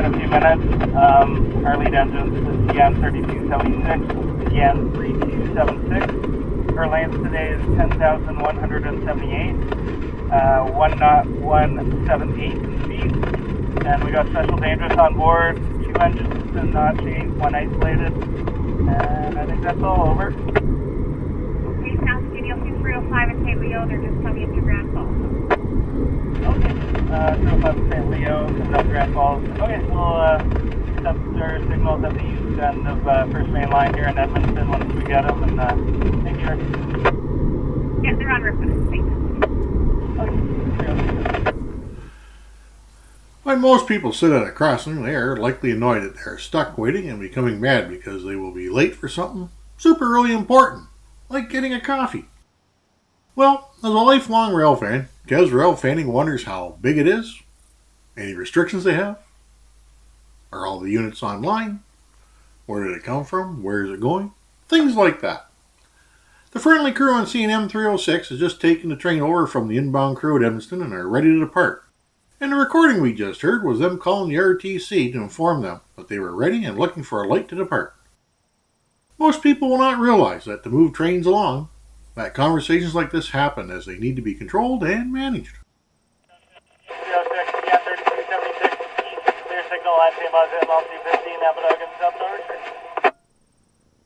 a few minutes. Our lead engine is TN3276, TN3276. Our length today is 10,178, 1 knot 178 feet. And we got special dangerous on board, 2 engines and not changed, 1 isolated. And I think that's all over. Okay, sounds good. You'll see 305 at St. Leo. They're just coming into Grand Falls. Okay. 305 St. Leo, coming up Grand Falls. Okay, we'll accept our signals at the east end of First Main Line here in Edmundston once we get them. And thank you. Yeah, they're on Riviere Verte. Okay. When most people sit at a crossing, they are likely annoyed that they are stuck waiting and becoming mad because they will be late for something super really important, like getting a coffee. Well, as a lifelong rail fan, Kevs Railfanning wonders how big it is, any restrictions they have, are all the units online, where did it come from, where is it going, things like that. The friendly crew on scene M306 has just taken the train over from the inbound crew at Edmundston and are ready to depart. And the recording we just heard was them calling the RTC to inform them that they were ready and looking for a light to depart. Most people will not realize that to move trains along, that conversations like this happen as they need to be controlled and managed. 306, yeah, 3276, clear signal at M306, Napadogan Sub.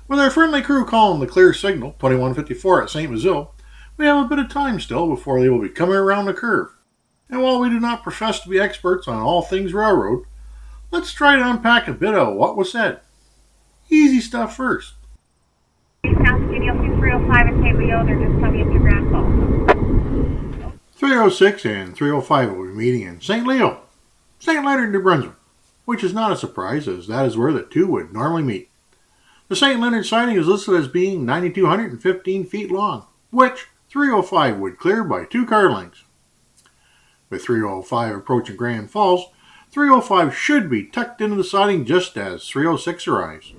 With our friendly crew calling the clear signal, 2154 at St. Basil, we have a bit of time still before they will be coming around the curve. And while we do not profess to be experts on all things railroad, let's try to unpack a bit of what was said. Easy stuff first. Okay, sounds good. You'll see 305 at St. Leo. They're just coming into Grand Falls. 306 and 305 will be meeting in St. Leo, St. Leonard, New Brunswick, which is not a surprise as that is where the two would normally meet. The St. Leonard siding is listed as being 9,215 feet long, which 305 would clear by 2 car lengths. With 305 approaching Grand Falls, 305 should be tucked into the siding just as 306 arrives.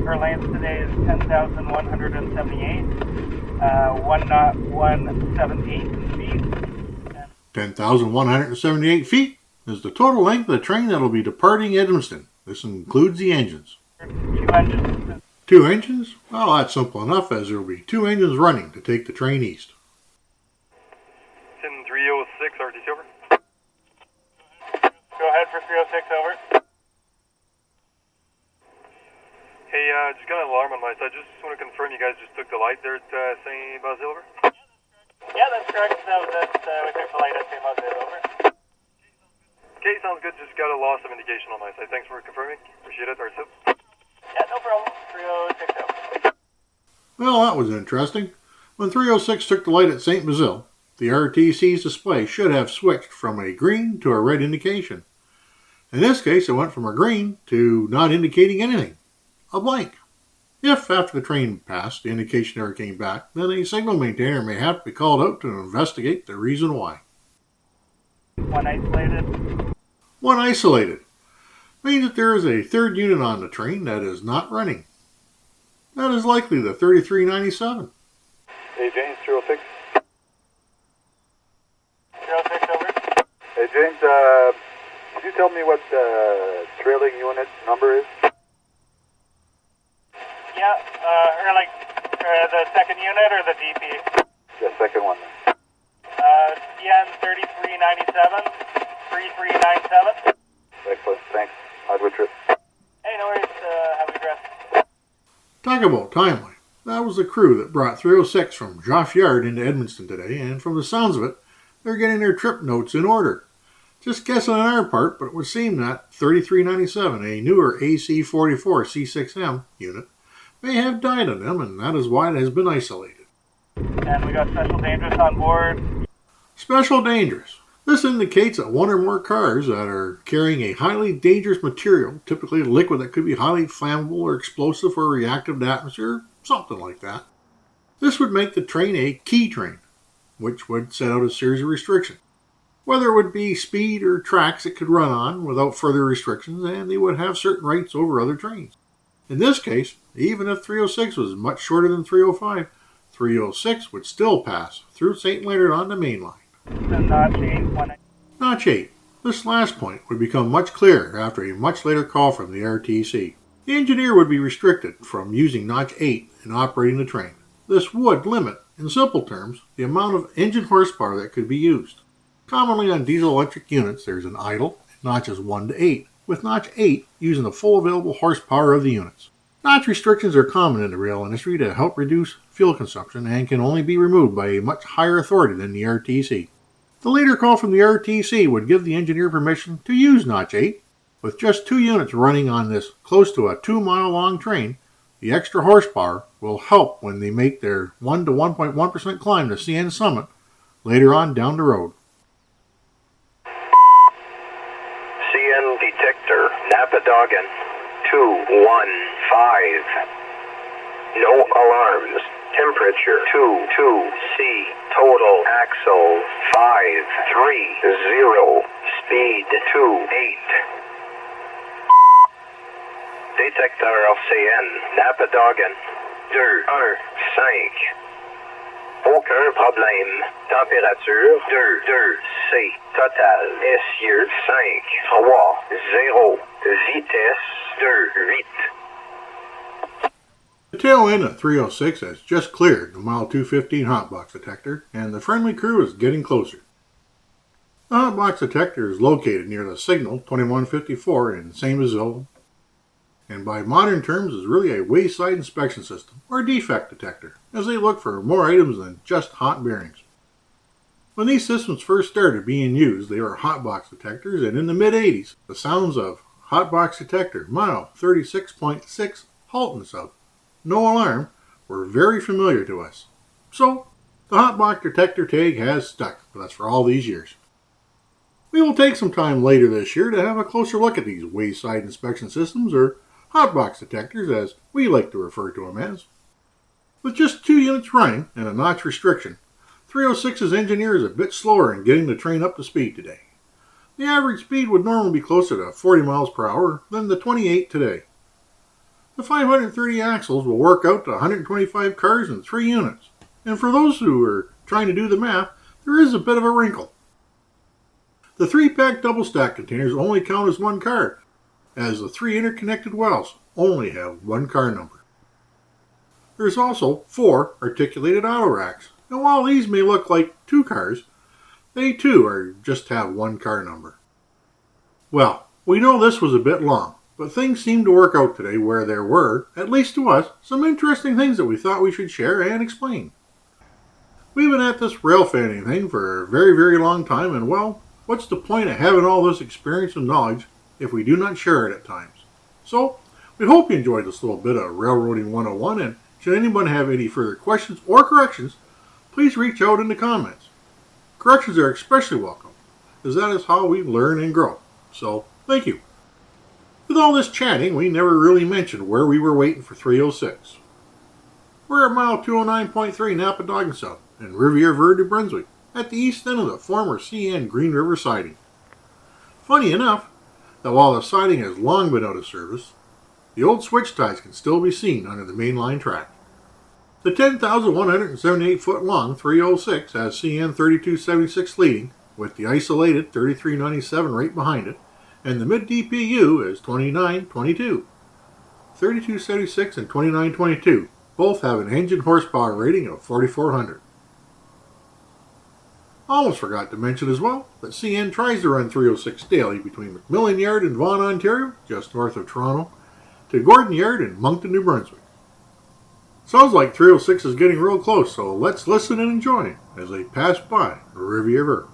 Our length today is 10,178, 1 knot 178 feet. 10,178 feet is the total length of the train that will be departing Edmundston. This includes the engines. 2 engines. 2 engines? Well, that's simple enough as there will be 2 engines running to take the train east. 306 RTC over. Go ahead for 306 over. Hey, just got an alarm on my side. Just want to confirm you guys just took the light there at St. Basil over? Yeah, that's correct. That was it. We took the light at St. Basil over. Okay, sounds good. Just got a loss of indication on my side. Thanks for confirming. Appreciate it. RTC. Yeah, no problem. 306 over. Well, that was interesting. When 306 took the light at St. Basil, the RTC's display should have switched from a green to a red indication. In this case, it went from a green to not indicating anything, a blank. If, after the train passed, the indication never came back, then a signal maintainer may have to be called out to investigate the reason why. 1 isolated. 1 isolated means that there is a third unit on the train that is not running. That is likely the 3397. Hey, James, 306. 306 over. Hey, James, could you tell me what the trailing unit number is? Yeah, or like the second unit or the DP? The second one. TN 3397, 3397. Excellent. Thanks. Have a good trip. Hey, no worries. Have a good rest. Talk about timely. That was the crew that brought 306 from Joff Yard into Edmundston today, and from the sounds of it, they're getting their trip notes in order. Just guessing on our part, but it would seem that 3397, a newer AC-44 C6M unit, may have died on them, and that is why it has been isolated. And we got special dangerous on board. Special dangerous. This indicates that 1 or more cars that are carrying a highly dangerous material, typically a liquid that could be highly flammable or explosive or reactive to atmosphere, something like that. This would make the train a key train, which would set out a series of restrictions. Whether it would be speed or tracks it could run on without further restrictions, and they would have certain rights over other trains. In this case, even if 306 was much shorter than 305, 306 would still pass through St. Leonard on the main line. The Notch 8. Notch 8. This last point would become much clearer after a much later call from the RTC. The engineer would be restricted from using notch 8 in operating the train. This would limit, in simple terms, the amount of engine horsepower that could be used. Commonly on diesel-electric units, there is an idle in notches 1 to 8, with notch 8 using the full available horsepower of the units. Notch restrictions are common in the rail industry to help reduce fuel consumption and can only be removed by a much higher authority than the RTC. The later call from the RTC would give the engineer permission to use notch 8. With just 2 units running on this close to a 2-mile-long train, the extra horsepower will help when they make their 1 to 1.1% climb to CN Summit later on down the road. CN detector, Napadogan 215. No alarms. Temperature 22C. Total axle 530. Speed 28. Détecteur CN, Napadogan 215. Aucun problème. Température 22C. Total essieu 530. Vitesse 28. The tail end of 306 has just cleared the mile 215 hotbox detector, and the friendly crew is getting closer. The hotbox detector is located near the signal 2154 in St. Basile, and by modern terms is really a wayside inspection system, or defect detector, as they look for more items than just hot bearings. When these systems first started being used, they were hotbox detectors, and in the mid-80s, the sounds of hotbox detector, mile 36.6, Halton Sub, no alarm, were very familiar to us. So, the hotbox detector tag has stuck with us for all these years. We will take some time later this year to have a closer look at these wayside inspection systems, or hotbox detectors as we like to refer to them as. With just 2 units running and a notch restriction, 306's engineer is a bit slower in getting the train up to speed today. The average speed would normally be closer to 40 miles per hour than the 28 today. The 530 axles will work out to 125 cars in 3 units, and for those who are trying to do the math, there is a bit of a wrinkle. The 3-pack double stack containers only count as 1 car, as the 3 interconnected wells only have 1 car number. There's also 4 articulated auto racks, and while these may look like 2 cars, they too just have 1 car number. Well, we know this was a bit long, but things seemed to work out today where there were, at least to us, some interesting things that we thought we should share and explain. We've been at this railfanning thing for a very, very long time, and well, what's the point of having all this experience and knowledge if we do not share it at times? So, we hope you enjoyed this little bit of Railroading 101, and should anyone have any further questions or corrections, please reach out in the comments. Corrections are especially welcome, as that is how we learn and grow. So, thank you. With all this chatting, we never really mentioned where we were waiting for 306. We're at mile 209.3 Napadogan Sub in Riviere Verte, New Brunswick, at the east end of the former CN Green River siding. Funny enough, that while the siding has long been out of service, the old switch ties can still be seen under the mainline track. The 10,178-foot long 306 has CN 3276 leading, with the isolated 3397 right behind it, and the mid-DPU is 2922. 3276 and 2922 both have an engine horsepower rating of 4,400. Almost forgot to mention as well that CN tries to run 306 daily between MacMillan Yard in Vaughan, Ontario, just north of Toronto, to Gordon Yard in Moncton, New Brunswick. Sounds like 306 is getting real close, so let's listen and enjoy as they pass by Riviere Verte.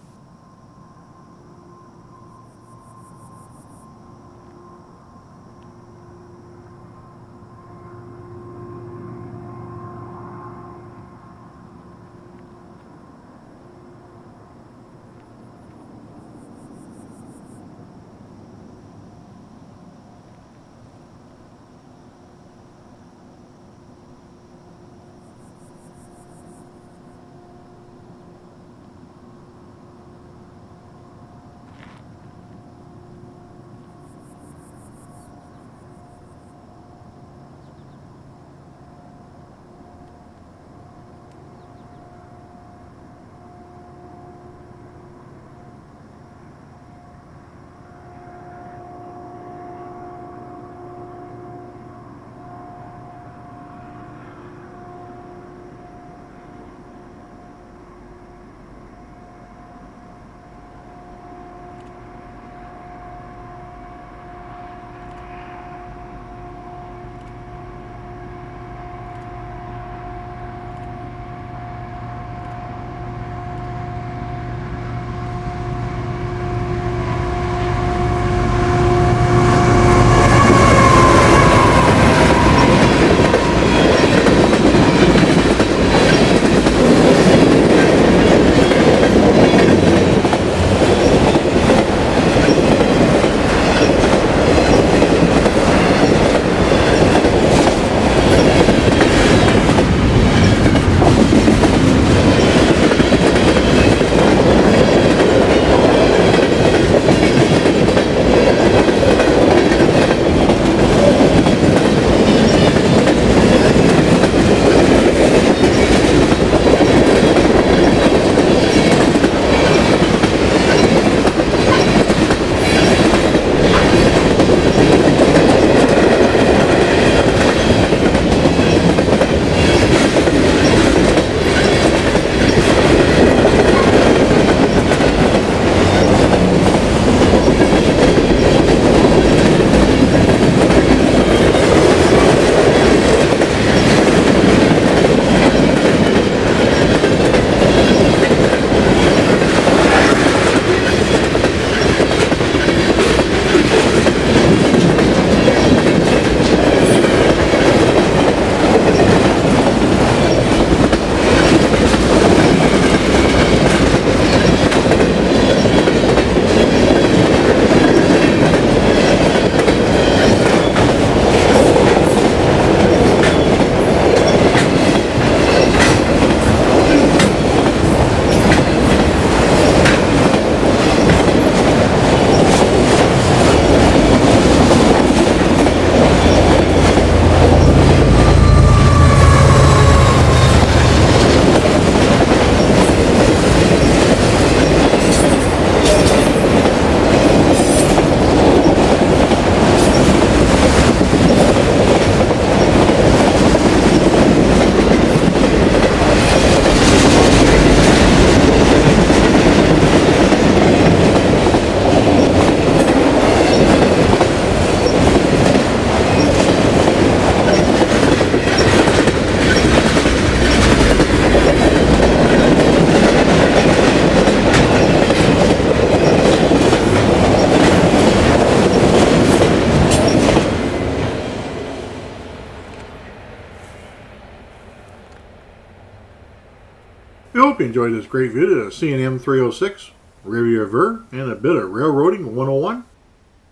We hope you enjoyed this great video of seeing M306, Riviere Verte, and a bit of railroading 101.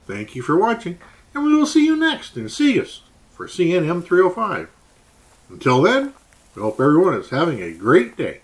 Thank you for watching, and we will see you next in Seagus for CN M305. Until then, we hope everyone is having a great day.